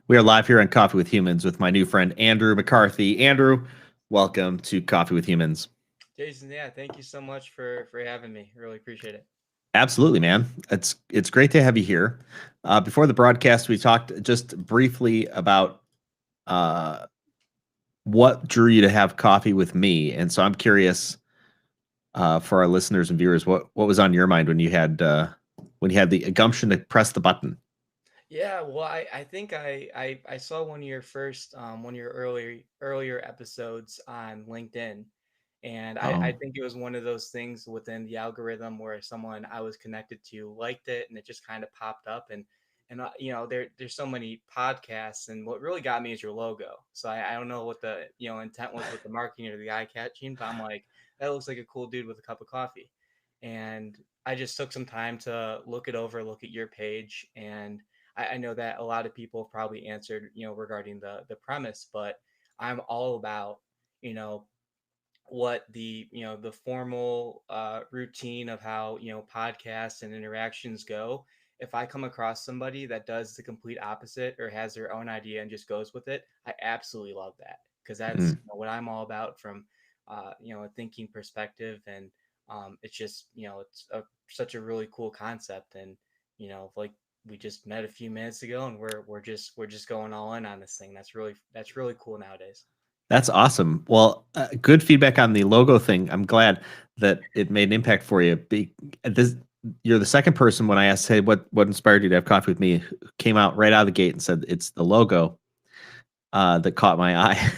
We are live here on Coffee with Humans with my new friend Andrew McCarthy. Andrew, welcome to Coffee with Humans. Jason, yeah, thank you so much for having me. Really appreciate it. Absolutely, man. It's great to have you here. Before the broadcast, we talked just briefly about uh, what drew you to have coffee with me, and so I'm curious for our listeners and viewers, what was on your mind when you had the gumption to press the button? Yeah, well, I think I saw one of your first one of your earlier episodes on LinkedIn, and I Oh, think it was one of those things within the algorithm where someone I was connected to liked it, and it just kind of popped up, and there's so many podcasts, and what really got me is your logo. So I don't know what the intent was with the marketing or the eye catching, but I'm like, that looks like a cool dude with a cup of coffee, and I just took some time to look it over, look at your page, and I know that a lot of people have probably answered, regarding the premise, but I'm all about, you know, what the formal routine of how podcasts and interactions go. If I come across somebody that does the complete opposite or has their own idea and just goes with it, I absolutely love that because that's mm. what I'm all about from a thinking perspective. And it's just such a really cool concept. And like we just met a few minutes ago and we're just going all in on this thing. That's really cool nowadays. That's awesome. Well, good feedback on the logo thing. I'm glad that it made an impact for you. You're the second person when I asked, "Hey, what inspired you to have coffee with me?" who came out right out of the gate and said it's the logo that caught my eye.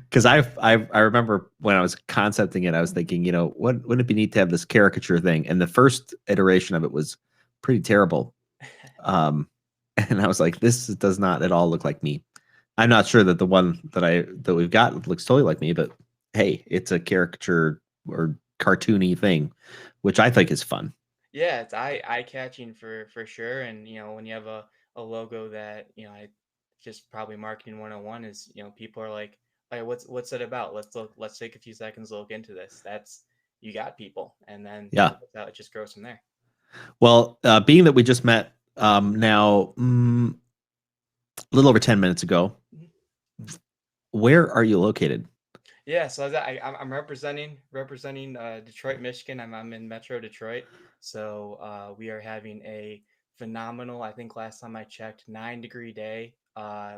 Because I remember when I was concepting it, I was thinking, wouldn't it be neat to have this caricature thing? And the first iteration of it was pretty terrible. Um, and I was like, this does not at all look like me. I'm not sure that the one that we've got looks totally like me, but hey, it's a caricature or cartoony thing, which I think is fun. Yeah, it's eye catching for sure. And when you have a logo that I just probably marketing 101 is people are like, all right, what's it about? Let's take a few seconds to look into this. That's you got people, and then Yeah. that's how it just grows from there. Well, being that we just met now, a little over 10 minutes ago, Mhm. where are you located? Yeah, so I'm representing Detroit, Michigan. I'm in Metro Detroit. So we are having a phenomenal, I think last time I checked, 9-degree day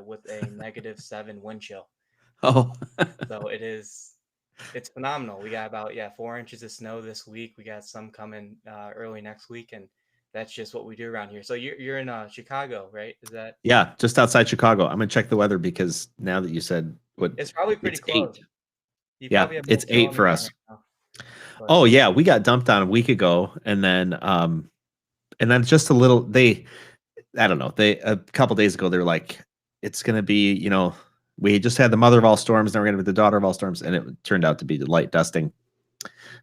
with a -7 wind chill. Oh, So it's phenomenal. We got about 4 inches of snow this week. We got some coming early next week, and that's just what we do around here. So you're in Chicago, right? Is that yeah, just outside Chicago. I'm gonna check the weather because now that you said what, it's probably pretty it's close. 8. You Yeah, probably have more it's snow 8 on the for ground us. right now, but Oh yeah, we got dumped on a week ago, and then just a little. I don't know. They a couple days ago they were like, it's gonna be, we just had the mother of all storms, now we're gonna be the daughter of all storms, and it turned out to be the light dusting,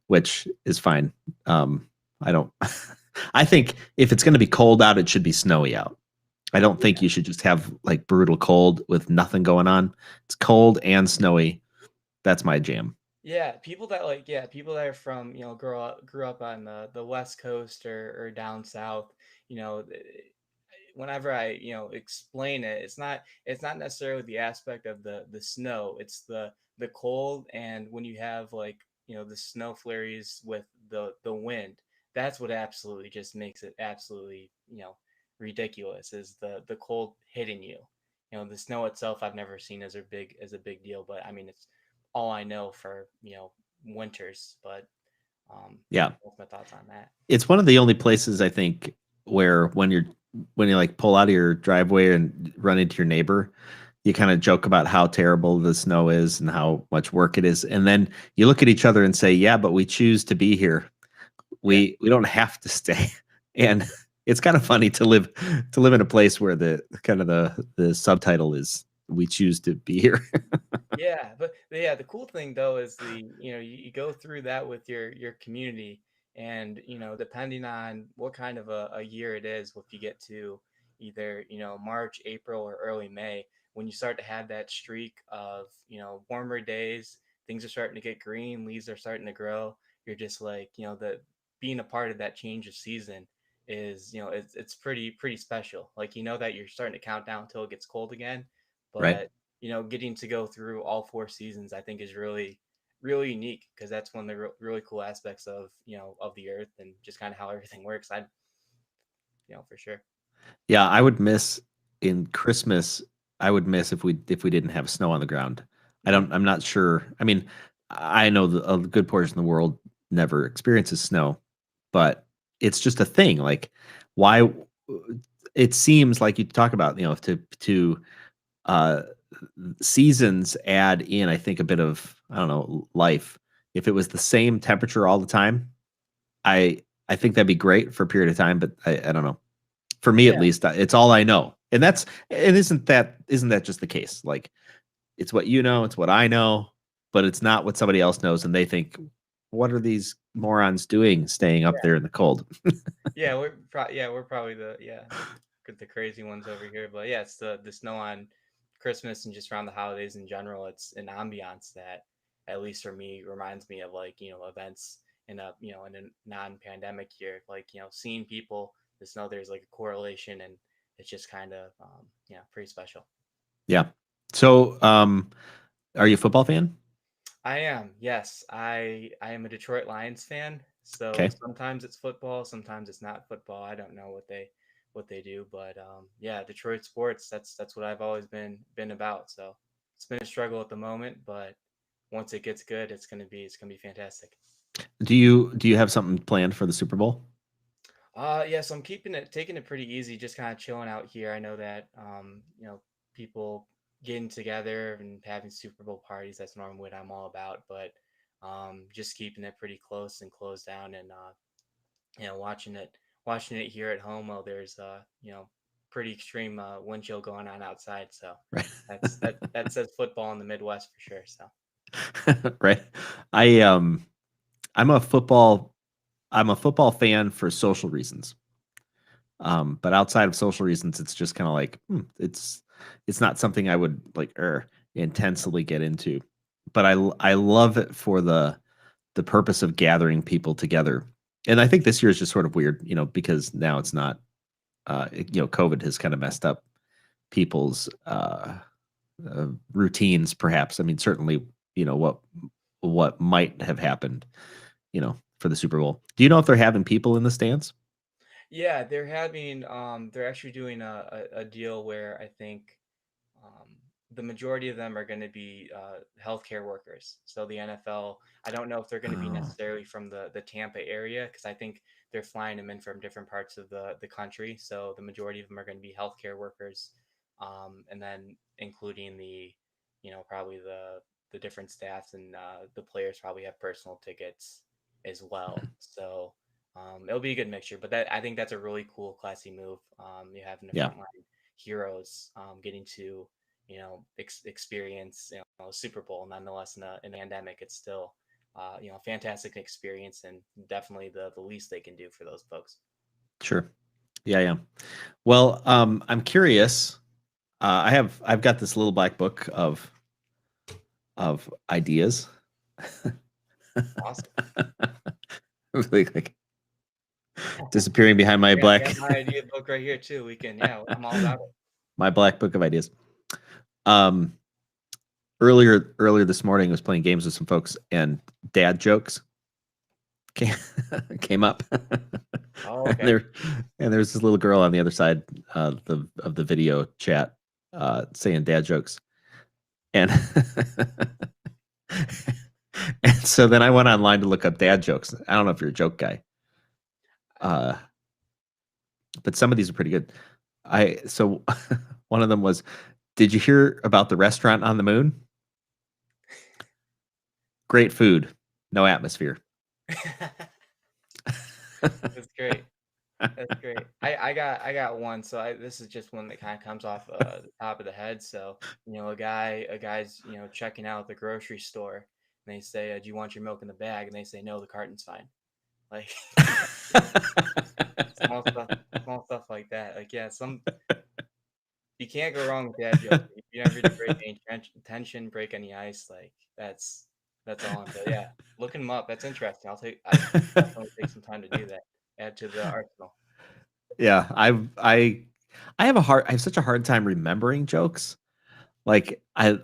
which is fine. I don't. I think if it's gonna be cold out, it should be snowy out. I don't think you should just have like brutal cold with nothing going on. It's cold and snowy. That's my jam. yeah, people that are from, grew up on the West Coast or down south, you know, th- whenever I, explain it, it's not necessarily the aspect of the snow, it's the cold, and when you have like, the snow flurries with the wind, that's what absolutely just makes it absolutely, ridiculous is the cold hitting you. The snow itself I've never seen as a big deal, but I mean it's all I know for winters. But Yeah, that's my thoughts on that. it's one of the only places I think where when you like pull out of your driveway and run into your neighbor, you kind of joke about how terrible the snow is and how much work it is, and then you look at each other and say, "Yeah, but we choose to be here. Yeah, We don't have to stay." And it's kind of funny to live in a place where the subtitle is "We choose to be here." yeah, but yeah, the cool thing though is you go through that with your community, and depending on what kind of a year it is, if you get to either March, April, or early May, when you start to have that streak of warmer days, things are starting to get green, leaves are starting to grow. You're just like the being a part of that change of season is, it's pretty special. Like, that you're starting to count down until it gets cold again, Right. but getting to go through all 4 seasons, I think is really unique, because that's one of the really cool aspects of of the earth, and just kind of how everything works. For sure. Yeah, I would miss in Christmas. I would miss if we didn't have snow on the ground. Hmm. I'm not sure. I mean, I know a good portion of the world never experiences snow, but it's just a thing. Like, why? It seems like you talk about, to uh seasons add in, I think, a bit of, I don't know, life. If it was the same temperature all the time, I think that'd be great for a period of time, but I don't know. For me at Yeah, least, it's all I know. And isn't that just the case? Like, it's what you know, it's what I know, but it's not what somebody else knows, and they think, what are these morons doing staying up there in the cold? yeah, we're probably the crazy ones over here. But yeah, it's the snow on Christmas and just around the holidays in general. It's an ambiance that, at least for me, reminds me of, like, events in a non-pandemic year. Like, seeing people, the snow, there's like a correlation, and it's just kind of pretty special. Yeah. So, are you a football fan? I am. Yes, I am a Detroit Lions fan. So Okay. sometimes it's football, sometimes it's not football. I don't know what they do, but yeah, Detroit sports. That's what I've always been about. So it's been a struggle at the moment, but once it gets good, it's gonna be fantastic. Do you have something planned for the Super Bowl? Yeah, so I'm taking it pretty easy, just kind of chilling out here. I know that people getting together and having Super Bowl parties, that's normally what I'm all about, but just keeping it pretty close and closed down, and watching it here at home while there's pretty extreme wind chill going on outside. So Right. that says football in the Midwest for sure. So Right. I I'm a football I'm a football fan for social reasons. But outside of social reasons, it's just kind of like, it's not something I would like intensely get into. But I love it for the purpose of gathering people together. And I think this year is just sort of weird, because now it's not, COVID has kind of messed up people's routines, perhaps. I mean, certainly, what might have happened, for the Super Bowl. Do you know if they're having people in the stands? yeah, they're actually doing a deal where I think um, the majority of them are going to be healthcare workers. So the NFL, I don't know if they're going to be Oh, necessarily from the Tampa area, because I think they're flying them in from different parts of the country. So the majority of them are going to be healthcare workers, and then including probably the different staffs, and the players probably have personal tickets as well. So it'll be a good mixture. But I think that's a really cool, classy move. You having the yeah, frontline heroes getting to experience a Super Bowl. Nonetheless, in a pandemic, it's still a fantastic experience, and definitely the least they can do for those folks. sure. Yeah, yeah. Well, I'm curious. I've got this little black book of ideas. Awesome. Really, like, disappearing behind my I got black my idea book right here too. Yeah, I'm all about it. my black book of ideas. Um, earlier this morning, I was playing games with some folks, and dad jokes came came up, Oh, and okay. there's this little girl on the other side of the video chat, saying dad jokes, and and so then I went online to look up dad jokes. I don't know if you're a joke guy, uh, but some of these are pretty good. So one of them was, "Did you hear about the restaurant on the moon? Great food, no atmosphere." That's great. That's great. I got one. So this is just one that kind of comes off the top of the head. So a guy's checking out at the grocery store, and they say, "Do you want your milk in the bag?" And they say, "No, the carton's fine." Like small stuff, small stuff like that. Like, yeah, you can't go wrong with dad jokes. You never to break any tension, break any ice. Like, that's all. But yeah, looking them up. That's interesting. I definitely take some time to do that. Add to the arsenal. Yeah, I have I have such a hard time remembering jokes. Like I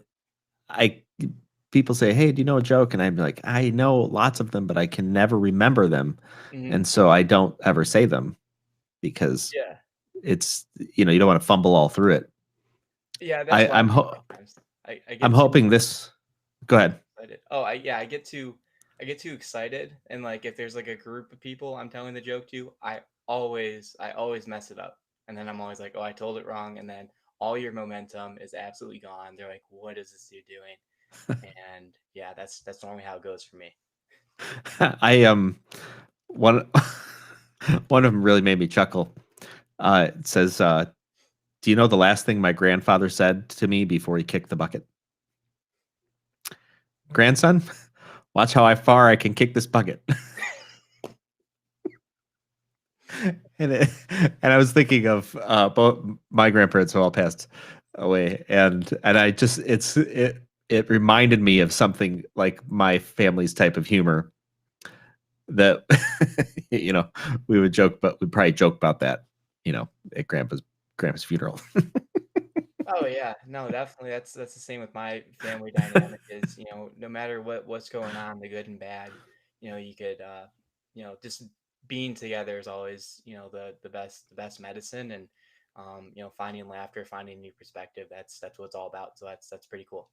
people say, "Hey, do you know a joke?" And I'm like, "I know lots of them, but I can never remember them." Hmm. And so I don't ever say them because Yeah. it's you don't want to fumble all through it. Yeah, that's I why I'm ho- sometimes I I'm get too hoping this go ahead. excited. Oh, I get too excited, and like if there's like a group of people I'm telling the joke to, I always mess it up, and then I'm always like, oh, I told it wrong, and then all your momentum is absolutely gone. They're like, what is this dude doing? And yeah, that's normally how it goes for me. I one one of them really made me chuckle. It says, "Do you know the last thing my grandfather said to me before he kicked the bucket? Grandson, watch how far I can kick this bucket." And I was thinking of both my grandparents who all passed away, and I just it reminded me of something like my family's type of humor that you know we would joke, but we'd probably joke about that, at grandpa's funeral. Oh yeah, no, definitely. That's the same with my family dynamic. Is no matter what's going on, the good and bad, you could just being together is always the best medicine, and finding laughter, finding new perspective. That's what it's all about. So that's pretty cool.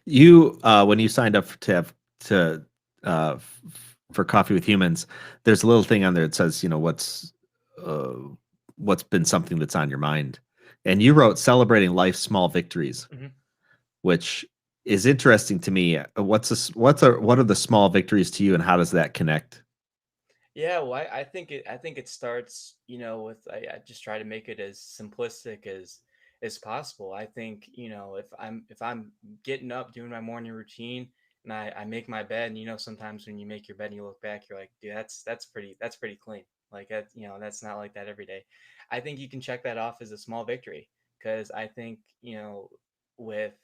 You when you signed up to for Coffee with Humans, there's a little thing on there that says, uh, what's been something that's on your mind, and you wrote celebrating life's small victories, Mhm. which is interesting to me. What are the small victories to you, and how does that connect? Yeah, well, I think it starts, with I just try to make it as simplistic as possible. I think, if I'm getting up, doing my morning routine, and I make my bed, and sometimes when you make your bed and you look back, you're like, dude, that's pretty clean. Like that's not like that every day. I think you can check that off as a small victory because I think, with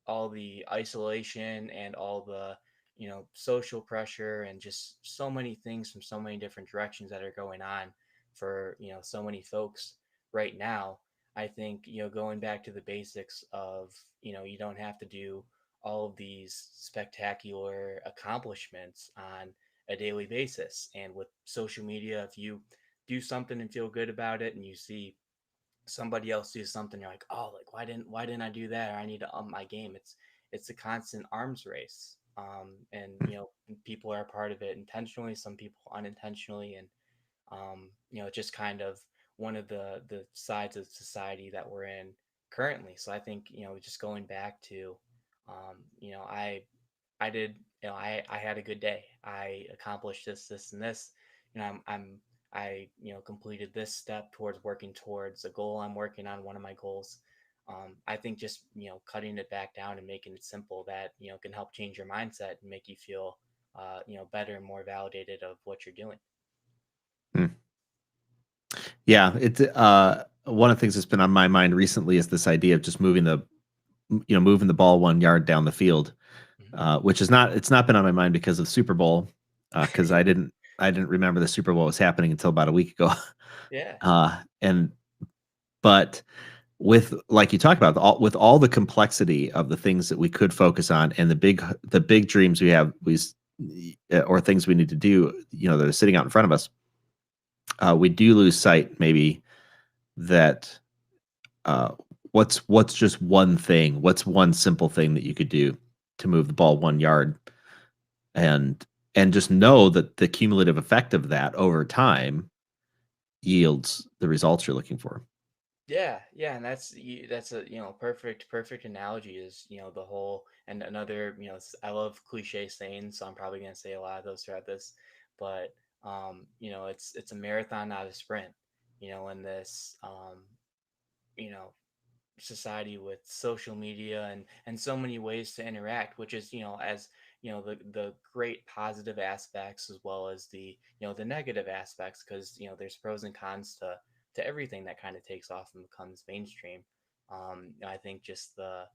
all the isolation and all the social pressure and just so many things from so many different directions that are going on for so many folks right now. I think going back to the basics of you don't have to do all of these spectacular accomplishments on a daily basis. And with social media, if you do something and feel good about it, and you see somebody else do something, you're like, oh, like why didn't I do that, or I need to up my game. It's a constant arms race, and people are a part of it intentionally, some people unintentionally, and it's just kind of one of the sides of society that we're in currently. So I think just going back to I did, I had a good day. I accomplished this, and this. I completed this step towards working towards a goal I'm working on, one of my goals. I think just, cutting it back down and making it simple, that, can help change your mindset and make you feel, better and more validated of what you're doing. Hmm. Yeah, one of the things that's been on my mind recently is this idea of just moving the ball 1 yard down the field, Mhm. which is not it's not been on my mind because of the Super Bowl, because I didn't remember the Super Bowl was happening until about a week ago. Yeah. And but with like you talk about with all the complexity of the things that we could focus on and the big dreams we have, or things we need to do, that are sitting out in front of us, we do lose sight maybe that, uh, what's just one thing, what's one simple thing that you could do to move the ball 1 yard, and just know that the cumulative effect of that over time yields the results you're looking for. Yeah, yeah, and that's a perfect analogy is the whole, and another, I love cliche sayings, so I'm probably gonna say a lot of those throughout this, but it's a marathon, not a sprint. In this you know society with social media and so many ways to interact, which is as the great positive aspects as well as the negative aspects, because there's pros and cons to everything that kind of takes off and becomes mainstream. I think just the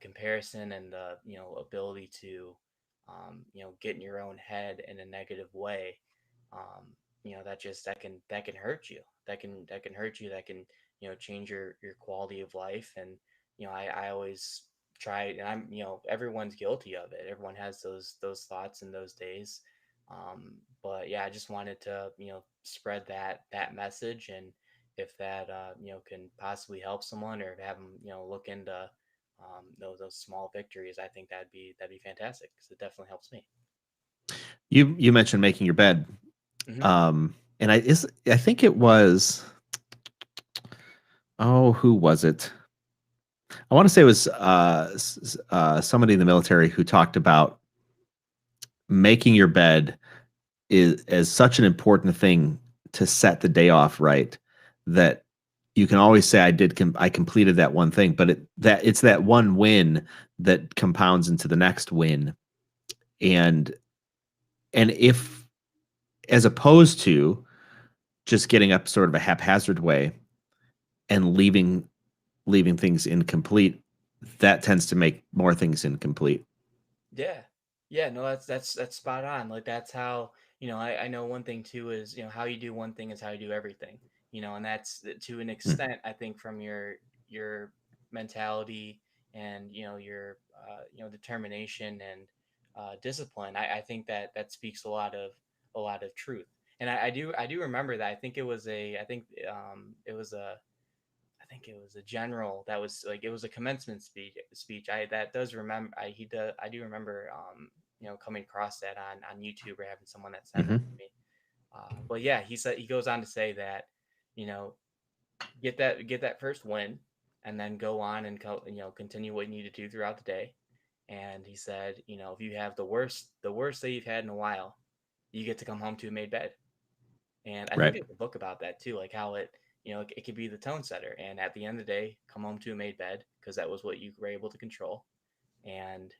comparison and the ability to get in your own head in a negative way, that can hurt you. that can hurt you, that can, change your quality of life. And I always try, and everyone's guilty of it. Everyone has those thoughts in those days. But yeah, I just wanted to spread that message. And if that can possibly help someone, or have them look into those small victories, I think that'd be fantastic, because it definitely helps me. You mentioned making your bed. Hmm. And I think it was, who was it? I want to say it was somebody in the military who talked about making your bed is as such an important thing to set the day off right, that you can always say I completed that one thing, but it's that one win that compounds into the next win. And if, as opposed to just getting up sort of a haphazard way and leaving things incomplete, that tends to make more things incomplete. Yeah. Yeah, no, that's spot on. Like, that's how, I know one thing too is, how you do one thing is how you do everything. And that's to an Mm. extent, I think, from your mentality, and your determination and discipline. I think that speaks a lot of truth. And I do remember that. I think it was a general that was like, it was a commencement speech. I do remember coming across that on YouTube, or having someone that sent that Hmm. to me. But yeah, he goes on to say that, you know get that first win, and then go on and continue what you need to do throughout the day. And he said, if you have the worst day you've had in a while, you get to come home to a made bed. And I think Right. there's a book about that too, like how it could be the tone setter. And at the end of the day, come home to a made bed, because that was what you were able to control. And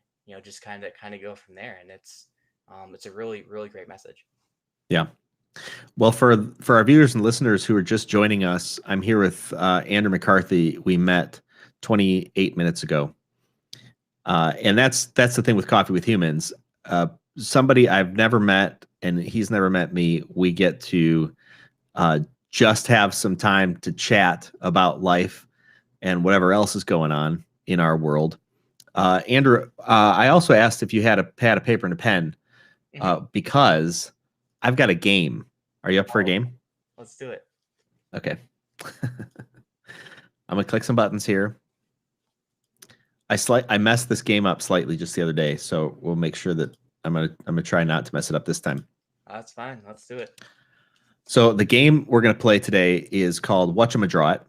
just kind of go from there. And it's a really, really great message. Yeah. Well, for our viewers and listeners who are just joining us, I'm here with Andrew McCarthy. We met 28 minutes ago, and that's the thing with Coffee with Humans. Somebody I've never met, and he's never met me. We get to uh, just have some time to chat about life and whatever else is going on in our world. Andrew, I also asked if you had a pad, a paper, and a pen, Hmm. because I've got a game. Are you up for a Oh, game? let's do it. Okay. I'm gonna click some buttons here. I messed this game up slightly just the other day, so we'll make sure that I'm gonna try not to mess it up this time. That's fine. Let's do it. So the game we're gonna play today is called Whatchamadraw It,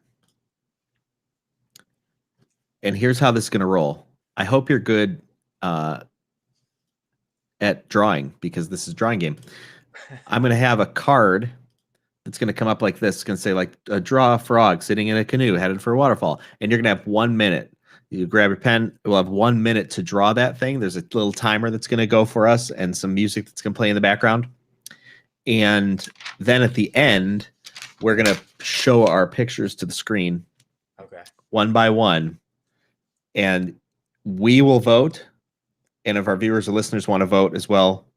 and here's how this is gonna roll. I hope you're good uh, at drawing, because this is a drawing game. I'm gonna have a card that's gonna come up like this. It's gonna say, like, draw a frog sitting in a canoe headed for a waterfall, and you're gonna have 1 minute. You grab your pen. We'll have 1 minute to draw that thing. There's a little timer that's going to go for us, and some music that's going to play in the background. And then at the end, we're going to show our pictures to the screen Okay. one by one, and we will vote. And if our viewers or listeners want to vote as well,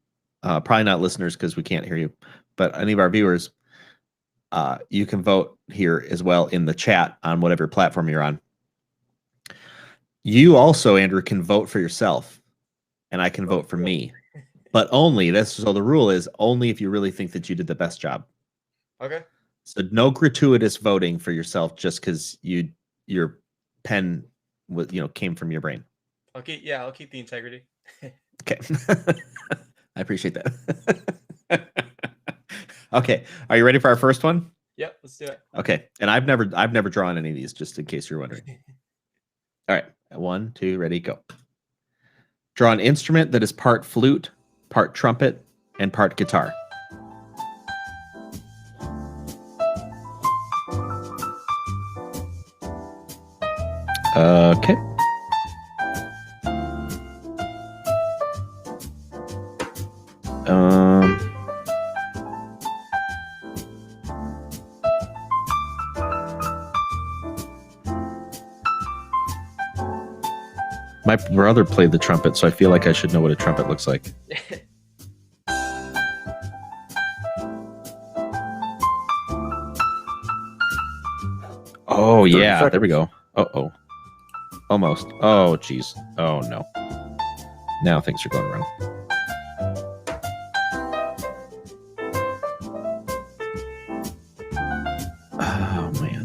probably not listeners because we can't hear you, but any of our viewers, you can vote here as well in the chat on whatever platform you're on. You also, Andrew, can vote for yourself, and I can Oh, vote for really? me. But only this. So the rule is only if you really think that you did the best job. Okay. So no gratuitous voting for yourself just because your pen came from your brain. I'll keep the integrity. Okay, I appreciate that. Okay, are you ready for our first one? Yep, let's do it. Okay, and I've never drawn any of these, just in case you're wondering. All right, 1, 2, ready, go. Draw an instrument that is part flute, part trumpet, and part guitar. Okay. My brother played the trumpet, so I feel like I should know what a trumpet looks like. Oh 30 yeah, there we seconds. go. Oh, almost. Oh jeez. Oh no. Now things are going wrong. Oh man.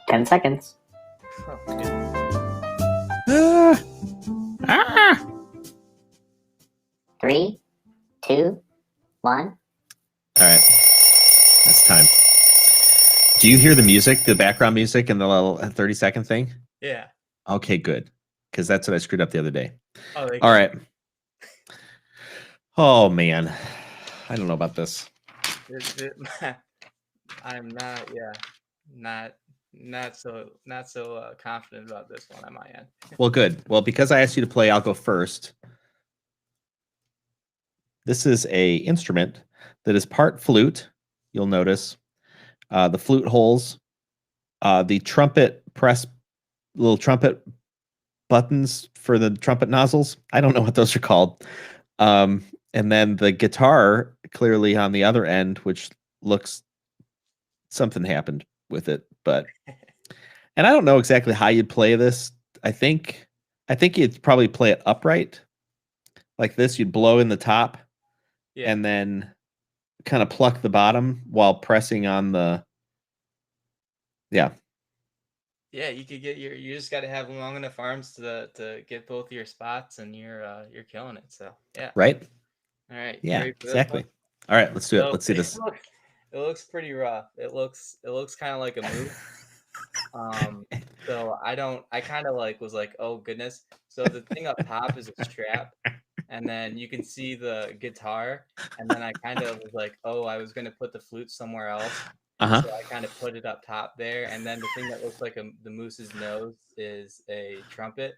10 seconds. Oh, yeah. Ah! 3, 2, 1. All right, that's time. Do you hear the music, the background music, and the little 30-second thing? Yeah. Okay, good, because that's what I screwed up the other day. Oh, they All can- right. Oh man, I don't know about this. I'm not. Yeah, not so confident about this one on my end. Well, good. Well, because I asked you to play, I'll go first. This is a instrument that is part flute. You'll notice the flute holes, the trumpet press, little trumpet buttons for the trumpet nozzles. I don't know what those are called. And then the guitar clearly on the other end, which looks something happened with it, but and I don't know exactly how you'd play this. I think you'd probably play it upright like this. You'd blow in the top Yeah. and then kind of pluck the bottom while pressing on the yeah. Yeah, you could get your. You just got to have long enough arms to get both your spots, and you're killing it. So yeah. Right? All right. You Yeah, ready for this exactly. one? All right, let's do it. So Let's see this. it looks pretty rough. It looks kind of like a moose. So I kind of was like, oh goodness. So the thing up top is a strap, and then you can see the guitar, and then I kind of was like, oh, I was gonna put the flute somewhere else, and Uh-huh. so I kind of put it up top there, and then the thing that looks like the moose's nose is a trumpet.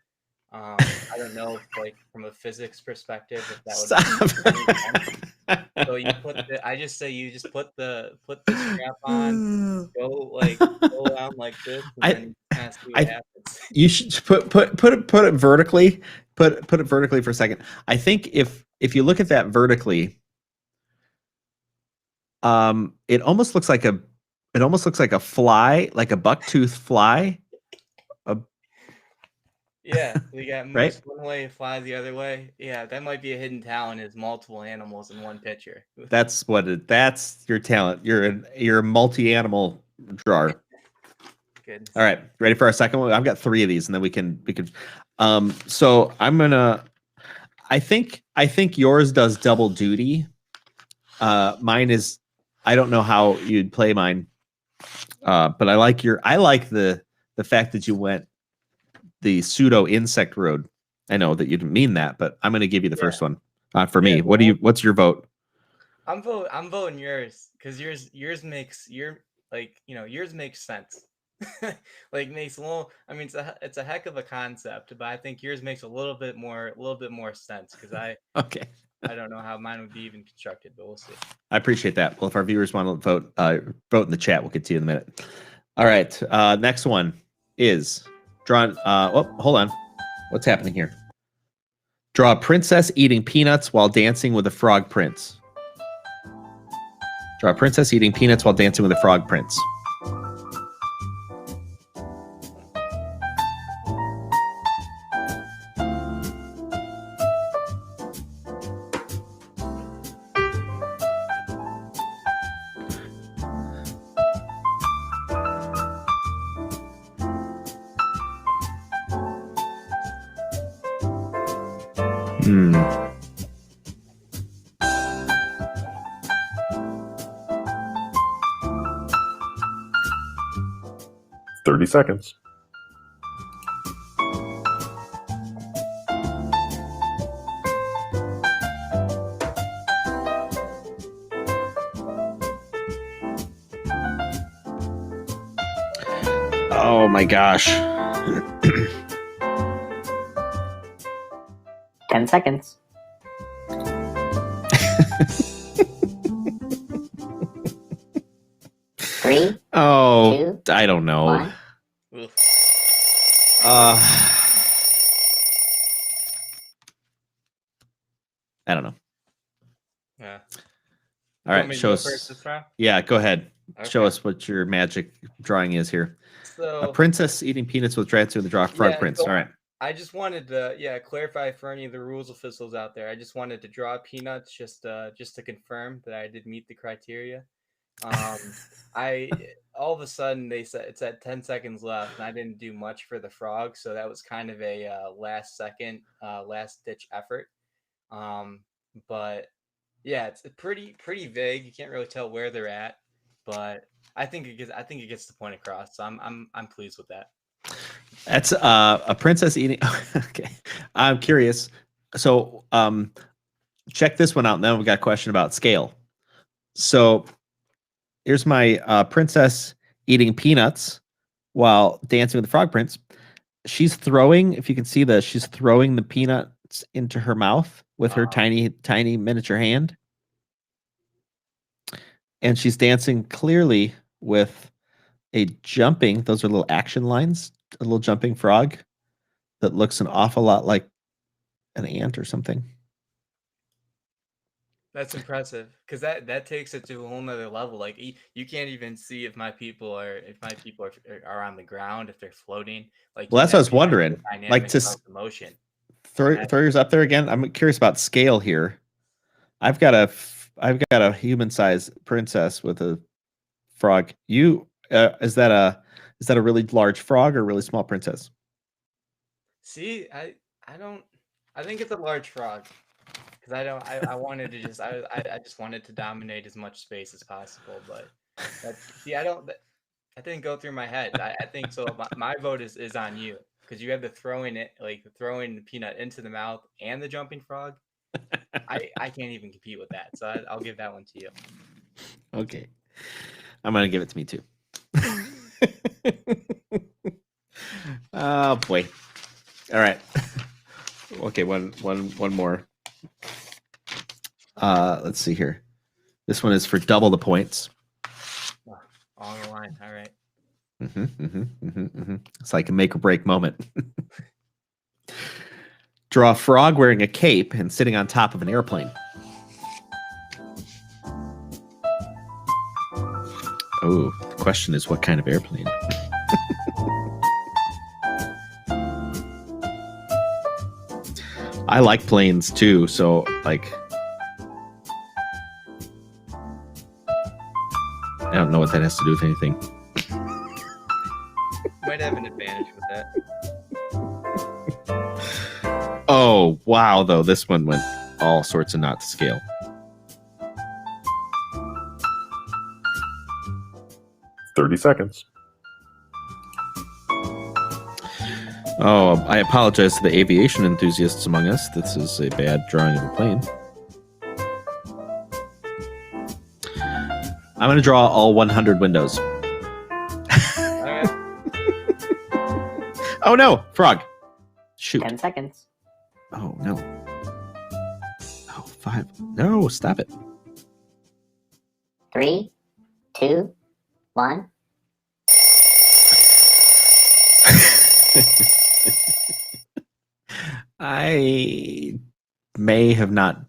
I don't know if from a physics perspective if that would make any sense. So I just say you just put the strap on, go around like this, and I then kind of see what I happens. you should put it vertically. Put it vertically for a second. I think if you look at that vertically, it almost looks like a fly, like a bucktooth fly, Yeah, we got right? moose one way, fly the other way. Yeah, that might be a hidden talent is multiple animals in one picture. That's that's your talent. You're a multi-animal drawer. Goodness. All right, ready for our second one? I've got 3 of these, and then we can so I'm gonna I think yours does double duty. Mine is I don't know how you'd play mine. But I like the fact that you went the pseudo insect road. I know that you didn't mean that, but I'm gonna give you the first one. For me. Yeah, What's your vote? I'm voting yours because yours makes yours makes sense. Makes a little. I mean, it's a heck of a concept, but I think yours makes a little bit more sense because Okay. I don't know how mine would be even constructed, but we'll see. I appreciate that. Well, if our viewers want to vote, vote in the chat. We'll get to you in a minute. All right. Next one is drawn. Oh, hold on. What's happening here? Draw a princess eating peanuts while dancing with a frog prince. Draw a princess eating peanuts while dancing with a frog prince. Hmm. Thirty seconds. Oh my gosh. 10 seconds. Three, Oh, 2, I don't know. 1. Oof. I don't know. Yeah. All You want right, me to show go us. first this round? Yeah, go ahead. Show Okay. us what your magic drawing is here. A So princess eating peanuts with dancing with the frog yeah, prince. so All right. I just wanted to clarify for any of the rules officials out there. I just wanted to draw peanuts just to confirm that I did meet the criteria. I all of a sudden they said it's at 10 seconds left, and I didn't do much for the frog, so that was kind of a last second, last ditch effort. Um, but yeah, it's pretty vague. You can't really tell where they're at, but I think it gets the point across. So I'm pleased with that. That's a princess eating. Okay, I'm curious. So, check this one out. And then we got a question about scale. So, here's my princess eating peanuts while dancing with the frog prince. She's throwing. If you can see this, she's throwing the peanuts into her mouth with her tiny miniature hand, and she's dancing clearly with a jumping. Those are little action lines. A little jumping frog that looks an awful lot like an ant or something. That's impressive because that takes it to a whole nother level. Like you can't even see if my people are on the ground, if they're floating. Like Well, you that's what I have was the actual wondering. Like dynamics to of the motion. throw yours up there again. I'm curious about scale here. I've got a human sized princess with a frog. You is that a really large frog or a really small princess? See, I don't. I think it's a large frog because I don't. I wanted to just I just wanted to dominate as much space as possible, but see, I don't. That didn't go through my head. I think so. My vote is on you because you have the throwing the peanut into the mouth and the jumping frog. I can't even compete with that, so I'll give that one to you. Okay, I'm gonna give it to me too. Oh boy! All right. Okay, one more. Let's see here. This one is for double the points. Oh, on the line. All right. It's like a make or break moment. Draw a frog wearing a cape and sitting on top of an airplane. Oh, the question is what kind of airplane? I like planes too, so like I don't know what that has to do with anything. Might have an advantage with that. Oh, wow, though. This one went all sorts of not to scale. "30 seconds." Oh, I apologize to the aviation enthusiasts among us. This is a bad drawing of a plane. I'm going to draw all 100 windows. All right. Oh, no. Frog. Shoot. 10 seconds. Oh, no. Oh, 5. No, stop it. 3, 2, 1. I may have not.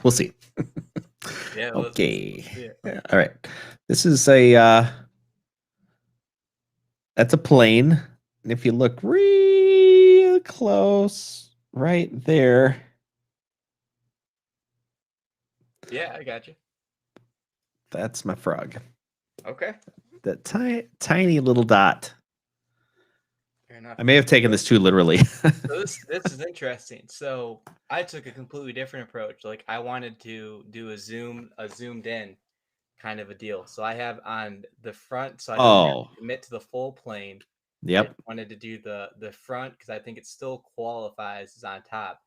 We'll see. Yeah. Okay. Yeah. All right. This is a that's a plane. And if you look real close right there. Yeah, I got you. That's my frog. Okay. That tiny little dot. Fair enough. I may have taken this too literally. So this is interesting. So I took a completely different approach. Like I wanted to do a zoomed in kind of a deal. So I have on the front, so I don't have to commit to the full plane. Yep. I wanted to do the front because I think it still qualifies as on top.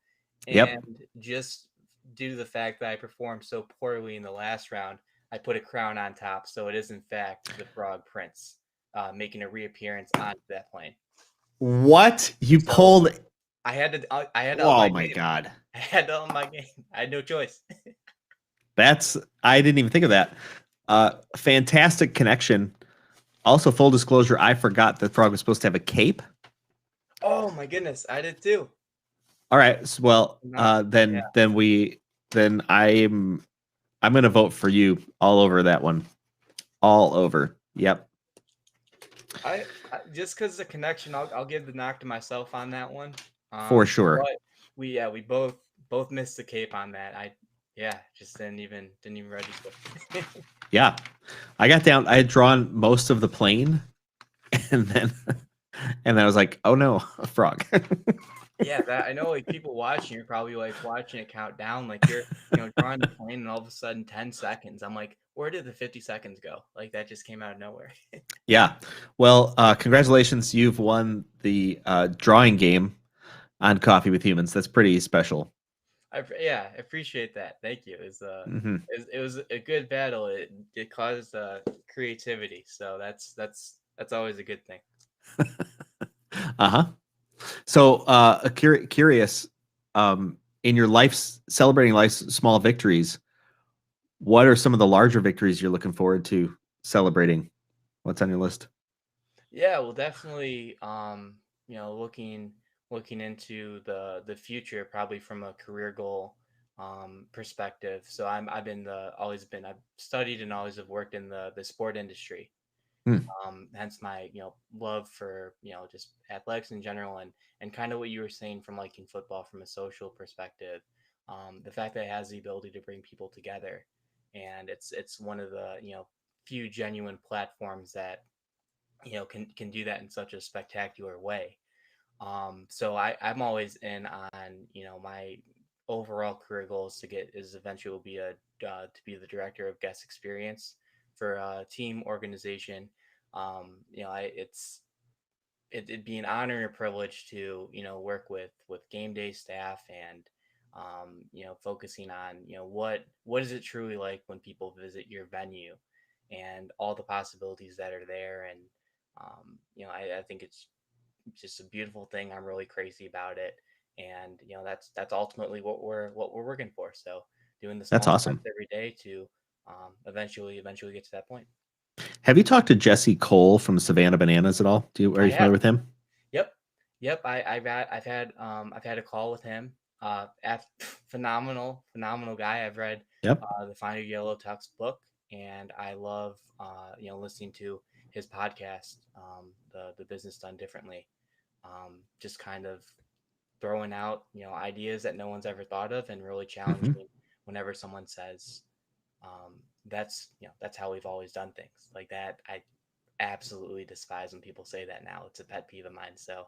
And Yep. just due to the fact that I performed so poorly in the last round, I put a crown on top. So it is in fact the frog prince making a reappearance on that plane. What? You So- pulled I had to. Oh my god. I had to up my game. I had no choice. I didn't even think of that. Fantastic connection. Also, full disclosure, I forgot that frog was supposed to have a cape. Oh my goodness, I did too. All right. So, well, then we then I'm going to vote for you all over that one. All over. Yep. I just because the connection, I'll give the knock to myself on that one. For sure. But we both missed the cape on that. Just didn't even register. Yeah. I got down. I had drawn most of the plane, and then I was like, oh no, a frog. Yeah, that I know. Like people watching, you're probably like watching it count down. Like you're drawing the plane, and all of a sudden 10 seconds. I'm like, where did the 50 seconds go? Like that just came out of nowhere. Yeah. Well, congratulations. You've won the drawing game on Coffee with Humans. That's pretty special. I appreciate that. Thank you. Hmm. It was a good battle. It caused creativity, so that's always a good thing. Uh-huh. So, curious, in your life's celebrating life's small victories, what are some of the larger victories you're looking forward to celebrating? What's on your list? Yeah, well, definitely. Looking into the future, probably from a career goal perspective. So I've studied and always have worked in the sport industry. Hmm. Hence my love for just athletics in general, and kind of what you were saying from liking football from a social perspective. The fact that it has the ability to bring people together, and it's one of the few genuine platforms that can do that in such a spectacular way. So I'm always in on my overall career goals to get is eventually will be to be the director of guest experience for a team organization. It'd be an honor and a privilege to work with game day staff and focusing on what is it truly like when people visit your venue and all the possibilities that are there. And I think it's just a beautiful thing. I'm really crazy about it, and that's ultimately what we're working for. So doing the That's small steps awesome. every day to eventually get to that point. Have you talked to Jesse Cole from Savannah Bananas at all? Are I you familiar have. with him? Yep. Yep. I've had a call with him. Phenomenal guy. I've read Yep. the Find Your Yellow Tux book, and I love listening to his podcast, the Business Done Differently. Just kind of throwing out ideas that no one's ever thought of, and really Hmm. challenging whenever someone says that's how we've always done things like that. I absolutely despise when people say that now. It's a pet peeve of mine. So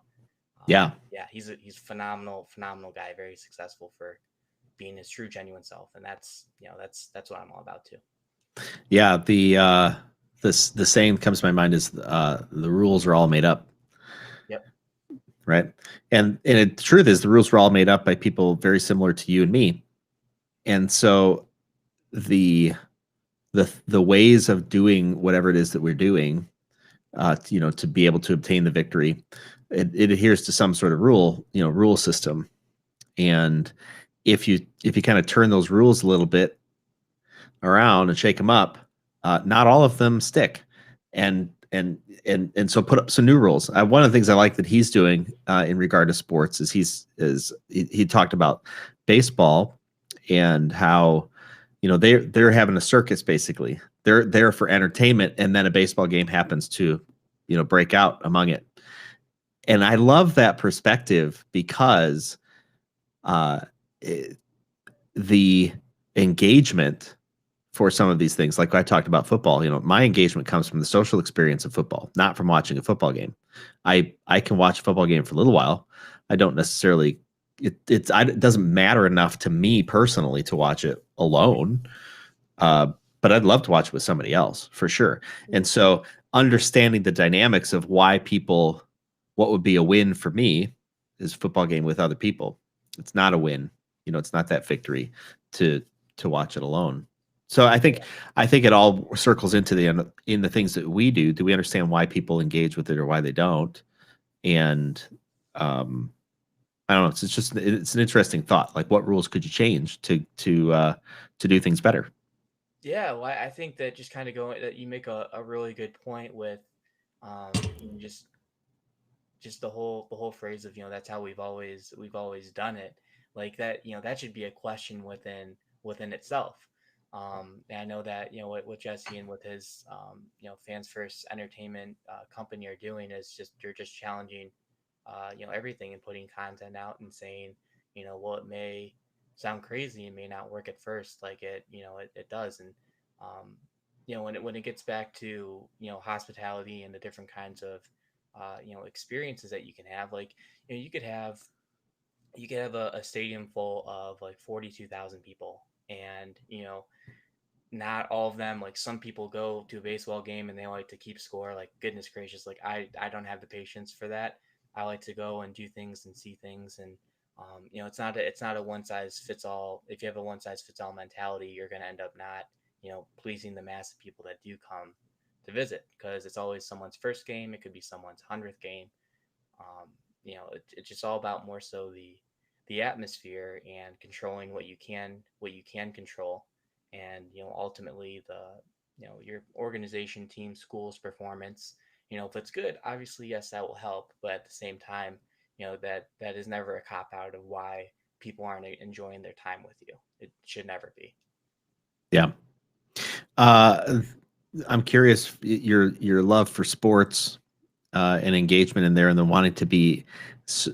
Yeah. yeah, he's phenomenal guy, very successful for being his true genuine self, and that's what I'm all about too. Yeah. The saying that comes to my mind is the rules are all made up, Yep. right? And the truth is the rules were all made up by people very similar to you and me. And so the the ways of doing whatever it is that we're doing, to be able to obtain the victory, it adheres to some sort of rule system. And if you kind of turn those rules a little bit around and shake them up, not all of them stick. And so put up some new rules. One of the things I like that he's doing in regard to sports is he talked about baseball and how they're having a circus basically. They're there for entertainment, and then a baseball game happens to break out among it. And I love that perspective because uh, it, the engagement for some of these things, like I talked about football, my engagement comes from the social experience of football, not from watching a football game. I can watch a football game for a little while. I don't necessarily. It doesn't matter enough to me personally to watch it alone. But I'd love to watch it with somebody else for sure. And so understanding the dynamics of why people, what would be a win for me is a football game with other people. It's not a win. It's not that victory to watch it alone. So I think it all circles into in the things that we do. Do we understand why people engage with it or why they don't? And um, I don't know. It's an interesting thought. Like, what rules could you change to do things better? Yeah, well, I think that just kind of going that you make a really good point with just the whole phrase of that's how we've always done it, like that that should be a question within within itself. And I know that, what Jesse and with his, Fans First Entertainment company are doing is they're just challenging, everything and putting content out and saying, well, it may sound crazy and may not work at first, like it does. And, when it gets back to, hospitality and the different kinds of, experiences that you can have, like, you could have a stadium full of like 42,000 people, and not all of them, like some people go to a baseball game and they like to keep score, like goodness gracious, like I don't have the patience for that. I like to go and do things and see things. And it's not a one size fits all. If you have a one size fits all mentality, you're going to end up not pleasing the mass of people that do come to visit, because it's always someone's first game, it could be someone's 100th game. It's just all about more so the atmosphere and controlling what you can control. And ultimately the your organization, team, school's performance, if it's good, obviously yes, that will help, but at the same time, that is never a cop out of why people aren't enjoying their time with you. It should never be. Yeah. Uh, I'm curious your love for sports and engagement in there, and then wanting to be,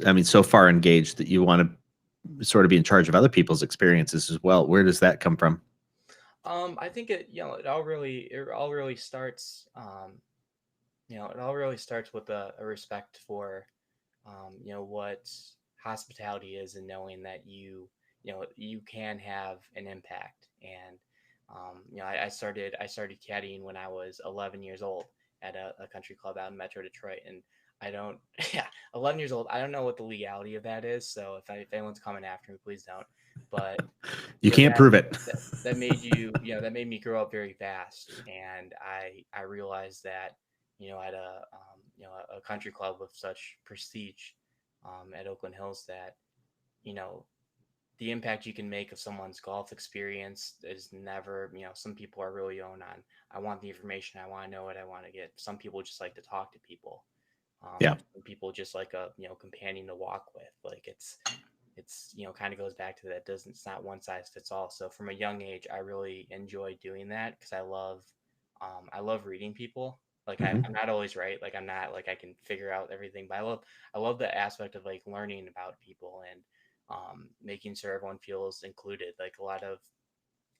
I mean, so far engaged that you want to sort of be in charge of other people's experiences as well. Where does that come from? I think it all really starts, it all really starts with a respect for, what hospitality is, and knowing that you can have an impact. And I started caddying when I was 11 years old at a country club out in Metro Detroit. And I don't, yeah, 11 years old. I don't know what the legality of that is. So if anyone's coming after me, please don't. But You can't prove it. that made that made me grow up very fast. And I realized that, at a country club with such prestige, at Oakland Hills, that you know the impact you can make of someone's golf experience is never, some people are really on I want the information, I want to know what I want to get. Some people just like to talk to people. Yeah. Some people just like a companion to walk with. Like it's kind of goes back to that, doesn't it's not one size fits all. So from a young age, I really enjoy doing that because I love reading people. Like Mhm. I'm not always right, like I'm not like I can figure out everything, but I love the aspect of like learning about people, and making sure everyone feels included. Like a lot of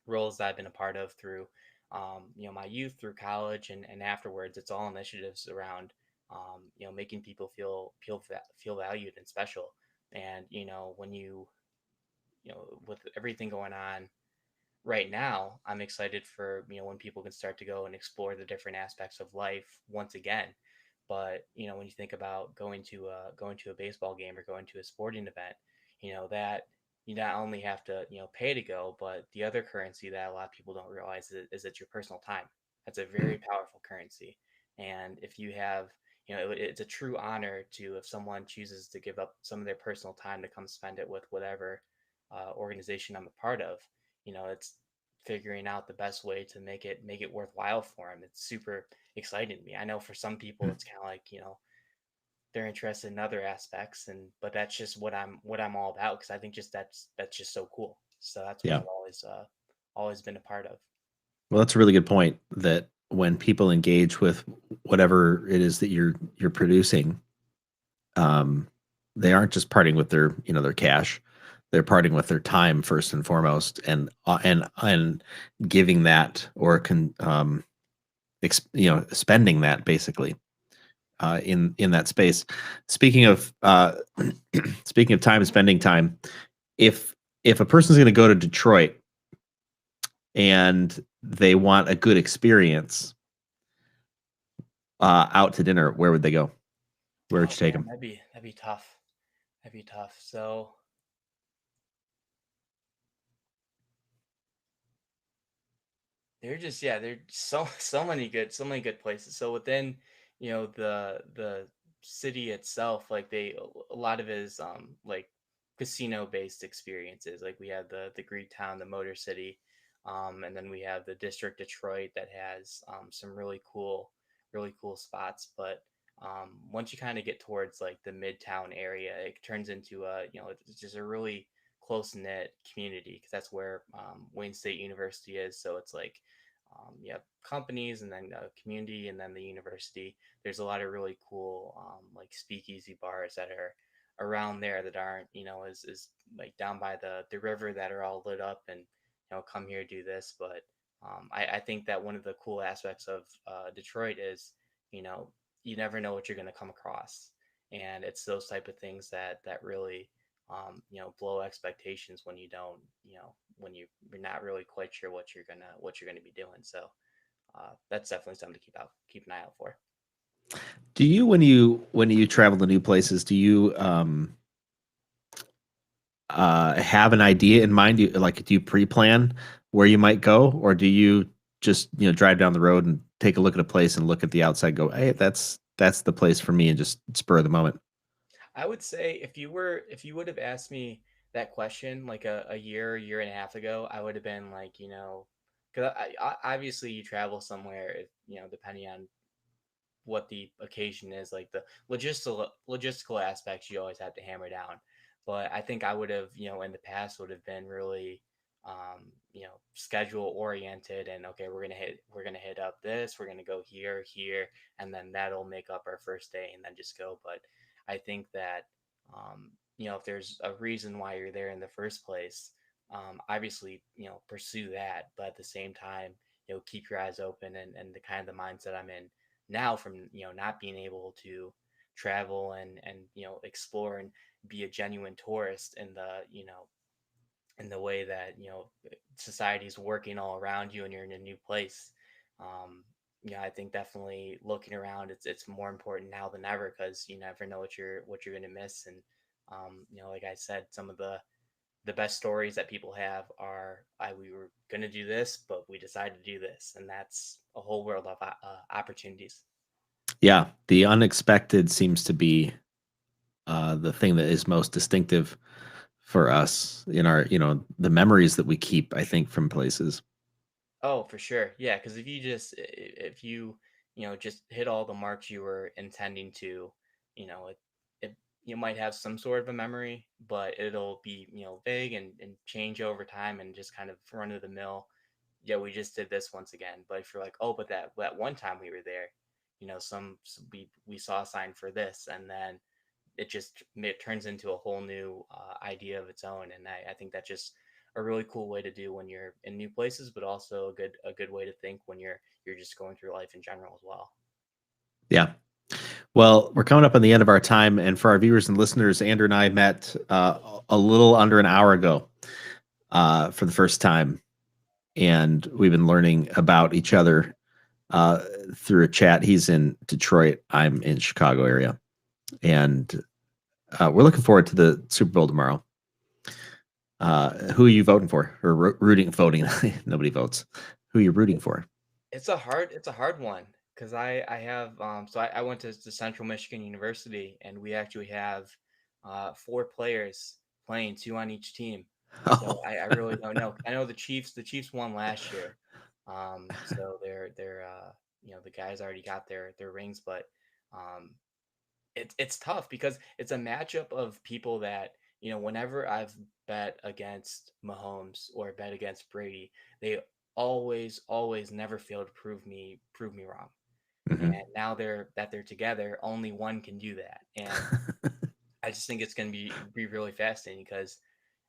roles that I've been a part of through my youth, through college, and afterwards, it's all initiatives around making people feel valued and special. And when with everything going on right now, I'm excited for when people can start to go and explore the different aspects of life once again. But when you think about going to a baseball game or going to a sporting event, that you not only have to pay to go, but the other currency that a lot of people don't realize is it's your personal time. That's a very powerful currency. And if you have, it's a true honor to, if someone chooses to give up some of their personal time to come spend it with whatever organization I'm a part of. It's figuring out the best way to make it worthwhile for them. It's super exciting to me. I know for some people it's kind of like, they're interested in other aspects, and but that's just what I'm all about, because I think just that's just so cool. So that's what Yeah. I've always been a part of. Well, that's a really good point, that when people engage with whatever it is that you're producing, um, they aren't just parting with their cash. They're parting with their time first and foremost, and giving that, or spending that basically in that space. Speaking of speaking of time, spending time, if a person's going to go to Detroit and they want a good experience out to dinner, where would they go? Where would Oh you take man, them? that'd be tough. That'd be tough. So they're just, yeah, they're so many good places. So within, the city itself, like a lot of it is like casino based experiences. Like we have the Greek town, the Motor City, and then we have the District Detroit that has some really cool spots. But once you kind of get towards like the Midtown area, it turns into it's just a really close knit community, because that's where Wayne State University is. So it's like you have companies, and then community, and then the university. There's a lot of really cool like speakeasy bars that are around there that aren't, is like down by the river, that are all lit up, and come here, do this. But I think that one of the cool aspects of Detroit is, you know you never know what you're going to come across, and it's those type of things that really blow expectations when you don't, when you're not really quite sure what you're gonna be doing. So that's definitely something to keep an eye out for. Do you, when you travel to new places, do you have an idea in mind? Do you pre-plan where you might go, or do you just drive down the road and take a look at a place and look at the outside, go, hey, that's the place for me, and just spur of the moment? I would say if you would have asked me that question like a year and a half ago, I would have been like, because obviously you travel somewhere, depending on what the occasion is, like the logistical aspects you always have to hammer down. But I think I would have, in the past, would have been really schedule oriented, and okay, we're gonna hit up this, we're gonna go here, and then that'll make up our first day, and then just go. But I think that if there's a reason why you're there in the first place, obviously, pursue that, but at the same time, keep your eyes open, and the kind of the mindset I'm in now, from not being able to travel and explore and be a genuine tourist in the way that society's working all around you, and you're in a new place. I think definitely looking around, it's more important now than ever, because you never know what you're going to miss. And like I said, some of the best stories that people have are, we were going to do this, but we decided to do this, and that's a whole world of opportunities. Yeah, the unexpected seems to be the thing that is most distinctive for us in our, the memories that we keep, I think, from places. Oh, for sure. Yeah, because if you just hit all the marks you were intending to, it you might have some sort of a memory, but it'll be vague, and change over time, and just kind of run of the mill. Yeah, we just did this once again. But if you're like, oh, but that one time we were there, we saw a sign for this, and then it turns into a whole new idea of its own. And I think that's just a really cool way to do when you're in new places, but also a good way to think when you're just going through life in general as well. Yeah. Well, we're coming up on the end of our time, and for our viewers and listeners, Andrew and I met a little under an hour ago for the first time, and we've been learning about each other through a chat. He's in Detroit, I'm in Chicago area, and we're looking forward to the Super Bowl tomorrow. Who are you voting for, or voting? Nobody votes. Who are you rooting for? It's a hard one, because I have I went to Central Michigan University, and we actually have 4 players playing, 2 on each team. So I really don't know. I know the Chiefs won last year. So they're the guys already got their rings. But um it's tough, because it's a matchup of people that, whenever I've bet against Mahomes or bet against Brady, they always never fail to prove me wrong. And Mhm. now they're together, only one can do that. And I just think it's going to be really fascinating, because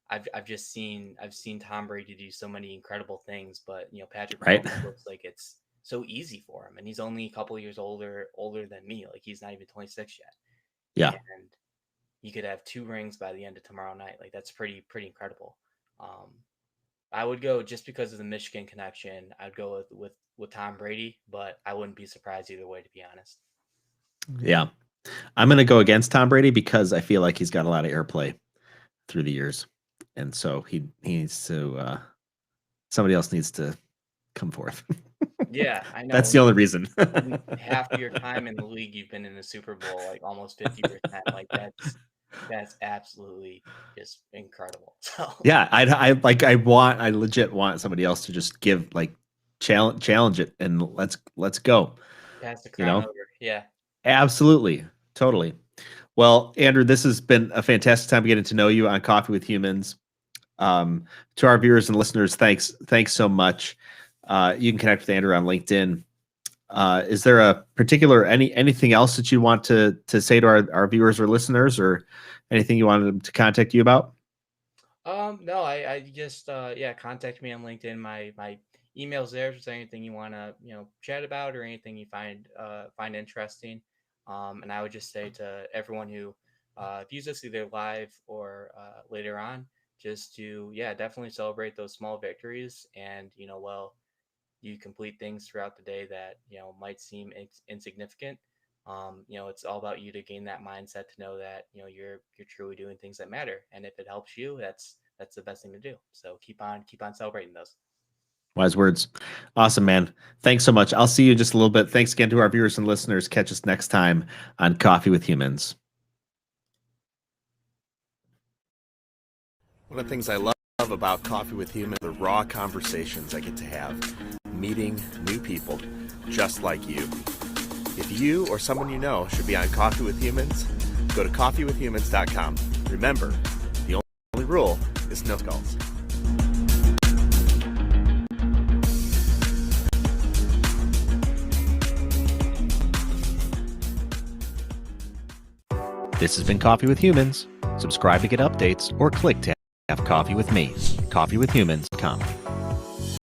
I've seen Tom Brady do so many incredible things, but Patrick Right? Mahomes looks like it's so easy for him, and he's only a couple years older than me. Like, he's not even 26 yet, Yeah. and you could have 2 rings by the end of tomorrow night. Like, that's pretty incredible. Um, I would go, just because of the Michigan connection, I'd go with Tom Brady, but I wouldn't be surprised either way, to be honest. Yeah. I'm going to go against Tom Brady because I feel like he's got a lot of airplay through the years, and so he needs to. Somebody else needs to come forth. Yeah, I know. That's the only reason. When half of your time in the league, you've been in the Super Bowl, like almost 50%. Like, that's absolutely just incredible. So Yeah, I legit want somebody else to just give, like, challenge it, and let's go. pass the You crown know, over. Yeah. absolutely, totally. Well, Andrew, this has been a fantastic time getting to know you on Coffee with Humans. To our viewers and listeners, thanks so much. You can connect with Andrew on LinkedIn. Is there a particular anything else that you want to say to our viewers or listeners, or anything you wanted them to contact you about? No, I just contact me on LinkedIn. My email's there. If there's anything you want to chat about or anything you find interesting, and I would just say to everyone who views this either live or later on, just to definitely celebrate those small victories, and you complete things throughout the day that might seem insignificant. It's all about you to gain that mindset to know that you're truly doing things that matter, and if it helps you, that's the best thing to do. So keep on celebrating those. Wise words. Awesome, man. Thanks so much. I'll see you in just a little bit. Thanks again to our viewers and listeners. Catch us next time on Coffee with Humans. One of the things I love about Coffee with Humans are the raw conversations I get to have, meeting new people just like you. If you or someone you know should be on Coffee with Humans, go to coffeewithhumans.com. Remember, the only rule is no calls. This has been Coffee with Humans. Subscribe to get updates or click to have coffee with me. coffeewithhumans.com.